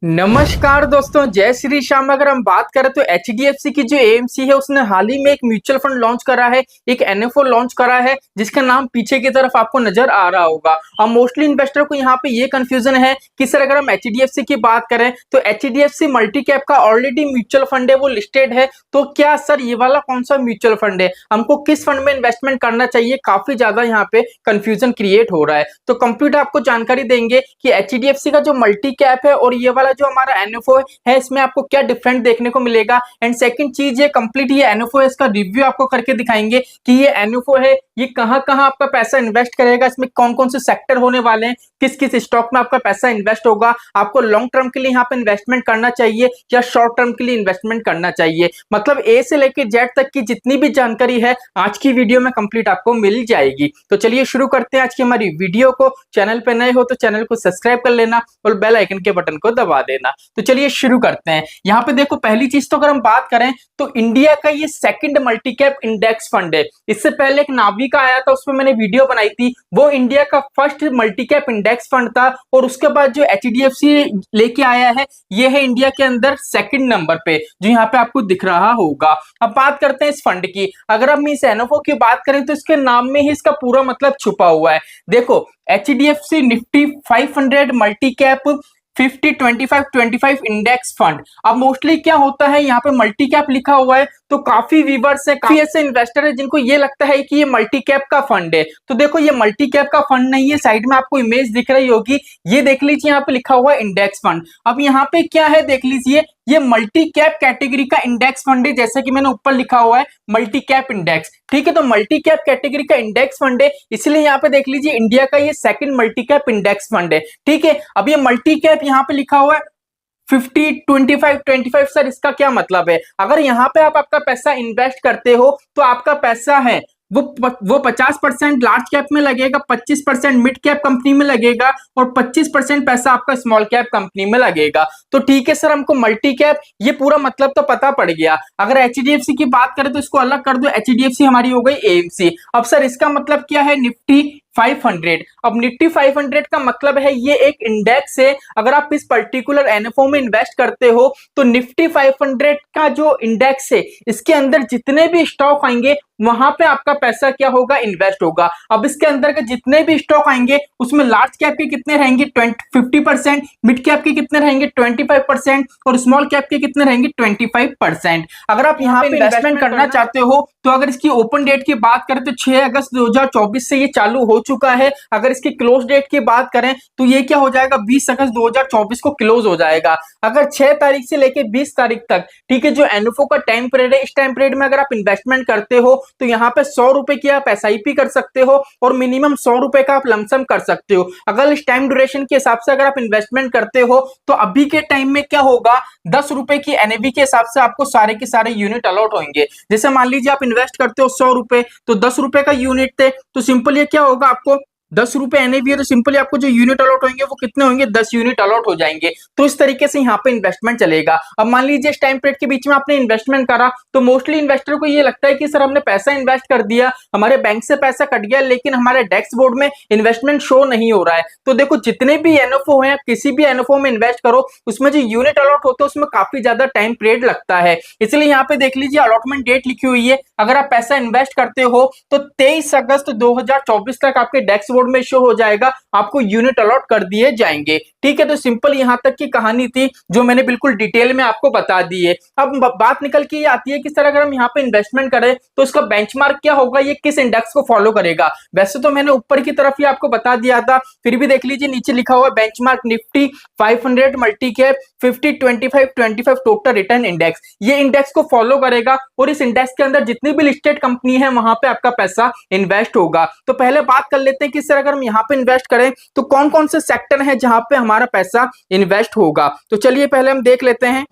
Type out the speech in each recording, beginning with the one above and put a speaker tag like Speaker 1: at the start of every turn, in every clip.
Speaker 1: नमस्कार दोस्तों, जय श्री श्याम। अगर हम बात करें तो एचडीएफसी की जो एएमसी है उसने हाल ही में एक म्यूचुअल फंड लॉन्च करा है, एक एनएफओ लॉन्च करा है जिसका नाम पीछे की तरफ आपको नजर आ रहा होगा। अब मोस्टली इन्वेस्टर को यहाँ पे ये कंफ्यूजन है कि सर अगर हम एचडीएफसी की बात करें तो एचडीएफसी मल्टी कैप का ऑलरेडी म्यूचुअल फंड है, वो लिस्टेड है। तो क्या सर ये वाला कौन सा म्यूचुअल फंड है, हमको किस फंड में इन्वेस्टमेंट करना चाहिए, काफी ज्यादा यहाँ पे कंफ्यूजन क्रिएट हो रहा है। तो कंप्लीट आपको जानकारी देंगे कि एचडीएफसी का जो मल्टी कैप है और ये वाला जो हमारा एनएफओ है इसमें आपको क्या डिफरेंट देखने को मिलेगा। एंड सेकंड चीज, ये कंप्लीट ये एनएफओ है इसका रिव्यू आपको करके दिखाएंगे कि ये एनएफओ है ये कहां कहां आपका पैसा इन्वेस्ट करेगा, इसमें कौन कौन से सेक्टर होने वाले हैं, किस किस स्टॉक में आपका पैसा इन्वेस्ट होगा, आपको लॉन्ग टर्म के लिए यहाँ पे इन्वेस्टमेंट करना चाहिए या शॉर्ट टर्म के लिए इन्वेस्टमेंट करना चाहिए। मतलब ए से लेकर जेड तक की जितनी भी जानकारी है आज की वीडियो में कंप्लीट आपको मिल जाएगी। तो चलिए शुरू करते हैं आज की हमारी वीडियो को। चैनल पे नए हो तो चैनल को सब्सक्राइब कर लेना और बेल आइकन के बटन को दबा देना। तो चलिए शुरू करते हैं। यहाँ पे देखो, पहली चीज तो अगर हम बात करें तो इंडिया का ये second multi cap index fund है। इससे पहले एक नावी का आया था, उसमें मैंने वीडियो बनाई थी, वो इंडिया का first multi cap index fund था। और उसके बाद जो एचडीएफसी लेके आया है ये है इंडिया के अंदर सेकंड नंबर पे, जो यहाँ पे आपको दिख रहा होगा। अब बात करते हैं इस फंड की। अगर हम इस एनएफओ की बात करें तो इसके नाम में ही इसका पूरा मतलब छुपा हुआ है। देखो, HDFC Nifty 500 multi cap 50-25-25 index fund. अब मोस्टली क्या होता है, यहाँ पे मल्टी कैप लिखा हुआ है तो काफी व्यूअर्स है, काफी ऐसे इन्वेस्टर है जिनको ये लगता है कि ये मल्टी कैप का फंड है। तो देखो, ये मल्टी कैप का फंड नहीं है। साइड में आपको इमेज दिख रही होगी, ये देख लीजिए, यहाँ पे लिखा हुआ है इंडेक्स फंड। अब यहाँ पे क्या है देख लीजिए, ये मल्टी कैप कैटेगरी का इंडेक्स फंड है, जैसा कि मैंने ऊपर लिखा हुआ है मल्टी कैप इंडेक्स। ठीक है, तो मल्टी कैप कैटेगरी का इंडेक्स फंड है, इसलिए यहाँ पे देख लीजिए इंडिया का ये second multi cap index fund है। ठीक है, अब ये मल्टी कैप यहाँ पे लिखा हुआ है 50-25-25। सर इसका क्या मतलब है? अगर यहाँ पे आप आपका पैसा इन्वेस्ट करते हो तो आपका पैसा है वो 50% लार्ज कैप में लगेगा, 25% मिड कैप कंपनी में लगेगा और 25% पैसा आपका स्मॉल कैप कंपनी में लगेगा। तो ठीक है सर, हमको मल्टी कैप ये पूरा मतलब तो पता पड़ गया। अगर एचडीएफसी की बात करें तो इसको अलग कर दो, एचडीएफसी हमारी हो गई एएमसी। अब सर इसका मतलब क्या है निफ्टी 500? अब निफ्टी 500 का मतलब है ये एक इंडेक्स है। अगर आप इस पर्टिकुलर एनएफओ में इन्वेस्ट करते हो तो निफ्टी 500 का जो इंडेक्स है इसके अंदर जितने भी स्टॉक आएंगे वहां पे आपका पैसा क्या होगा, इन्वेस्ट होगा। अब इसके अंदर के जितने भी स्टॉक आएंगे उसमें लार्ज कैप के कितने रहेंगे 50%, मिड कैप के कितने रहेंगे 25% और स्मॉल कैप के कितने रहेंगे 25%। अगर आप यहाँ पे इन्वेस्टमेंट करना चाहते हो तो अगर इसकी ओपन डेट की बात करें तो 6 अगस्त 2024 से ये चालू हो चुका है। अगर इसकी क्लोज डेट की बात करें तो ये क्या हो जाएगा, 20 अगस्त 2024 को क्लोज हो जाएगा। अगर 6 तारीख से लेकर 20 तारीख तक, ठीक है, जो एनएफओ का टाइम पीरियड है, इस टाइम पीरियड में अगर आप इन्वेस्टमेंट करते हो तो यहाँ पे 100 रुपए की आप एसआईपी कर सकते हो और मिनिमम 100 रुपए का आप लमसम कर सकते हो। अगर इस टाइम ड्यूरेशन के हिसाब से अगर आप इन्वेस्टमेंट करते हो तो अभी के टाइम में क्या होगा, 10 रुपए की एनएवी के हिसाब से आपको सारे के सारे यूनिट अलॉट होंगे। जैसे मान लीजिए आप इन्वेस्ट करते हो 100 रुपए, तो 10 रुपए का यूनिट थे, तो सिंपल ये क्या होगा, आपको 10 रुपए एनएवी है तो सिंपली आपको जो यूनिट अलॉट होंगे वो कितने होंगे, 10 यूनिट अलॉट हो जाएंगे। तो इस तरीके से यहाँ पे इन्वेस्टमेंट चलेगा। अब मान लीजिए इस टाइम पीरियड के बीच में आपने इन्वेस्टमेंट करा तो मोस्टली इन्वेस्टर को ये लगता है कि सर हमने पैसा इन्वेस्ट कर दिया, हमारे बैंक से पैसा कट गया, लेकिन हमारे डेस्क बोर्ड में इन्वेस्टमेंट शो नहीं हो रहा है। तो देखो, जितने भी एनएफओ है, किसी भी एनएफओ में इन्वेस्ट करो उसमें जो यूनिट अलॉट होता है उसमें काफी ज्यादा टाइम पीरियड लगता है। इसलिए यहाँ पे देख लीजिए अलॉटमेंट डेट लिखी हुई है। अगर आप पैसा इन्वेस्ट करते हो तो 23 अगस्त 2024 तक आपके डेस्क बोर्ड में शो हो जाएगा, आपको यूनिट अलॉट कर दिए जाएंगे। ठीक है, तो सिंपल यहां तक की कहानी थी जो मैंने बिल्कुल डिटेल में आपको बता दी है। अब बात निकल के ये आती है कि सर अगर हम यहाँ पे इन्वेस्टमेंट करें तो इसका बेंचमार्क क्या होगा, ये किस इंडेक्स को फॉलो करेगा। वैसे तो मैंने ऊपर की तरफ ही आपको बता दिया था, फिर भी देख लीजिए नीचे लिखा हुआ benchmark Nifty 500 multi cap 50-25-25 total return index. ये इंडेक्स को फॉलो करेगा और इस इंडेक्स के अंदर जितनी भी लिस्टेड कंपनी है वहां पे आपका पैसा इन्वेस्ट होगा। तो पहले बात कर लेते हैं कि सर अगर हम यहाँ पे इन्वेस्ट करें तो कौन कौन से सेक्टर हैं जहां पे हमारा पैसा इन्वेस्ट होगा। तो चलिए पहले हम देख लेते हैं।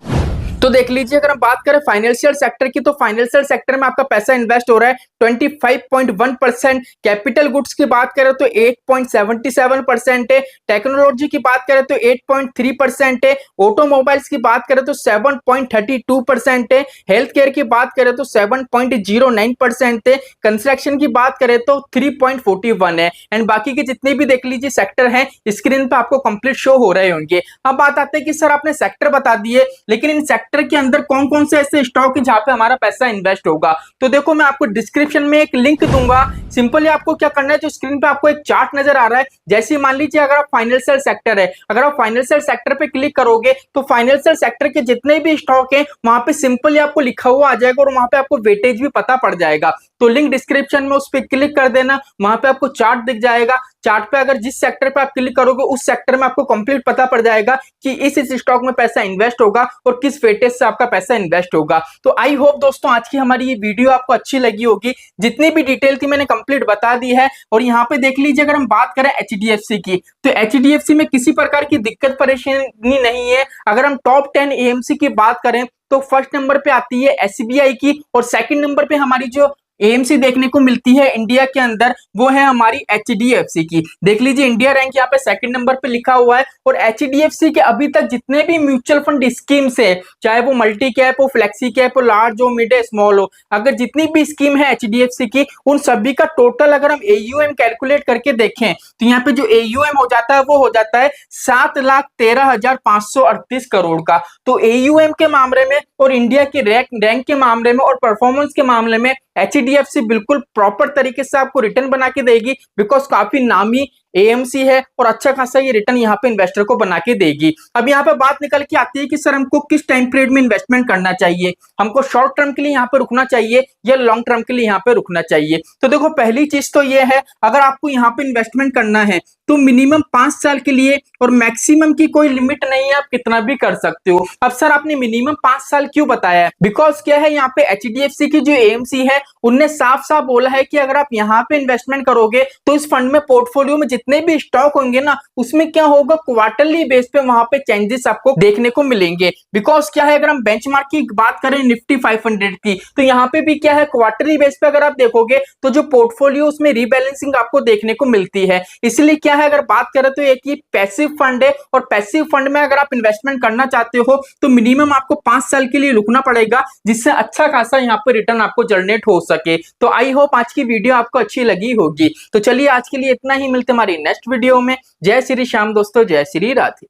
Speaker 1: तो देख लीजिए, अगर हम बात करें फाइनेंशियल सेक्टर की, तो फाइनेंशियल सेक्टर में आपका पैसा इन्वेस्ट हो रहा है 25.1%। कैपिटल गुड्स की बात करें तो 8.77% है। टेक्नोलॉजी की बात करें तो 8.3% है। ऑटोमोबाइल्स की बात करें तो 7.32% है। हेल्थ केयर की बात करें तो 7.09% है। कंस्ट्रक्शन की बात करें तो 3.41 है। एंड बाकी के जितने भी देख लीजिए सेक्टर हैं, स्क्रीन पे आपको कंप्लीट शो हो रहे होंगे। अब बात आते हैं कि सर आपने सेक्टर बता दिए, लेकिन इन सेक्टर के अंदर कौन कौन से ऐसे स्टॉक है जहां पे हमारा पैसा इन्वेस्ट होगा। तो देखो, मैं आपको डिस्क्रिप्शन में एक लिंक दूंगा। सिंपली आपको क्या करना है, जो स्क्रीन पे आपको एक चार्ट नजर आ रहा है, जैसे मान लीजिए अगर आप फाइनेंशियल सेक्टर है, अगर आप फाइनेंशियल सेक्टर पे क्लिक करोगे तो फाइनेंशियल सेक्टर के जितने भी स्टॉक है वहां पे सिंपली आपको लिखा हुआ आ जाएगा और वहां पे आपको वेटेज भी पता पड़ जाएगा। तो लिंक डिस्क्रिप्शन में उस पर क्लिक कर देना, वहां पे आपको चार्ट दिख जाएगा। चार्ट पे अगर जिस सेक्टर पे आप क्लिक करोगे उस सेक्टर में आपको कंप्लीट पता पड़ जाएगा कि इस स्टॉक में पैसा इन्वेस्ट होगा और किस वेटेज से आपका पैसा इन्वेस्ट होगा। तो आई होप दोस्तों आज की हमारी ये वीडियो आपको अच्छी लगी होगी। जितनी भी डिटेल थी मैंने कंप्लीट बता दी है। और यहाँ पे देख लीजिए, अगर हम बात करें एचडीएफसी की, तो एचडीएफसी में किसी प्रकार की दिक्कत परेशानी नहीं है। अगर हम टॉप 10 एएमसी की बात करें तो फर्स्ट नंबर पे आती है एसबीआई की, और सेकंड नंबर पे हमारी जो एएमसी देखने को मिलती है इंडिया के अंदर वो है हमारी एचडीएफसी की। देख लीजिए, इंडिया रैंक यहाँ पे सेकंड नंबर पे लिखा हुआ है। और एचडीएफसी के अभी तक जितने भी म्यूचुअल फंड स्कीम्स है, चाहे वो मल्टी कैप हो, फ्लेक्सी कैप हो, लार्ज हो, मिड स्मॉल हो, अगर जितनी भी स्कीम है एचडीएफसी की, उन सभी का टोटल अगर हम एयूएम कैलकुलेट करके देखें तो यहाँ पे जो एयूएम हो जाता है वो हो जाता है 7,13,538 करोड़ का। तो एयूएम के मामले में और इंडिया के रैंक के मामले में और परफॉर्मेंस के मामले में एचडीएफसी बिल्कुल प्रॉपर तरीके से आपको रिटर्न बना के देगी, बिकॉज काफी नामी एएमसी है और अच्छा खासा ये रिटर्न यहाँ पे इन्वेस्टर को बना के देगी। अब यहाँ पे बात निकल के आती है कि सर हमको किस टाइम पीरियड में इन्वेस्टमेंट करना चाहिए, हमको शॉर्ट टर्म के लिए यहाँ पे रुकना चाहिए या लॉन्ग टर्म के लिए यहाँ पे रुकना चाहिए। तो देखो, पहली चीज तो ये है, अगर आपको यहाँ पे इन्वेस्टमेंट करना है तो मिनिमम 5 साल के लिए, और मैक्सिमम की कोई लिमिट नहीं है, आप कितना भी कर सकते हो। अब सर आपने मिनिमम 5 साल क्यों बताया है, बिकॉज क्या है, यहाँ पे एचडीएफसी की जो एएमसी है उनने साफ साफ बोला है कि अगर आप यहाँ पे इन्वेस्टमेंट करोगे तो इस फंड में पोर्टफोलियो में जितने भी स्टॉक होंगे ना, उसमें क्या होगा, क्वार्टरली बेस पे वहां पे चेंजेस आपको देखने को मिलेंगे। बिकॉज क्या है, अगर हम बेंचमार्क की बात करें निफ्टी 500 की, तो यहाँ पे भी क्या है, क्वार्टरली बेस पे अगर आप देखोगे तो जो पोर्टफोलियो उसमें रीबैलेंसिंग आपको देखने को मिलती है। इसलिए क्या है, अगर बात करें तो एक ही पैसिव फंड है, और पैसिव फंड में अगर आप इन्वेस्टमेंट करना चाहते हो तो मिनिमम आपको 5 साल के लिए रुकना पड़ेगा, जिससे अच्छा खासा यहाँ पे रिटर्न आपको जनरेट हो सके। तो आई होप आज की वीडियो आपको अच्छी लगी होगी। तो चलिए आज के लिए इतना ही, मिलते हमारी नेक्स्ट वीडियो में। जय श्री श्याम दोस्तों, जय श्री राधे।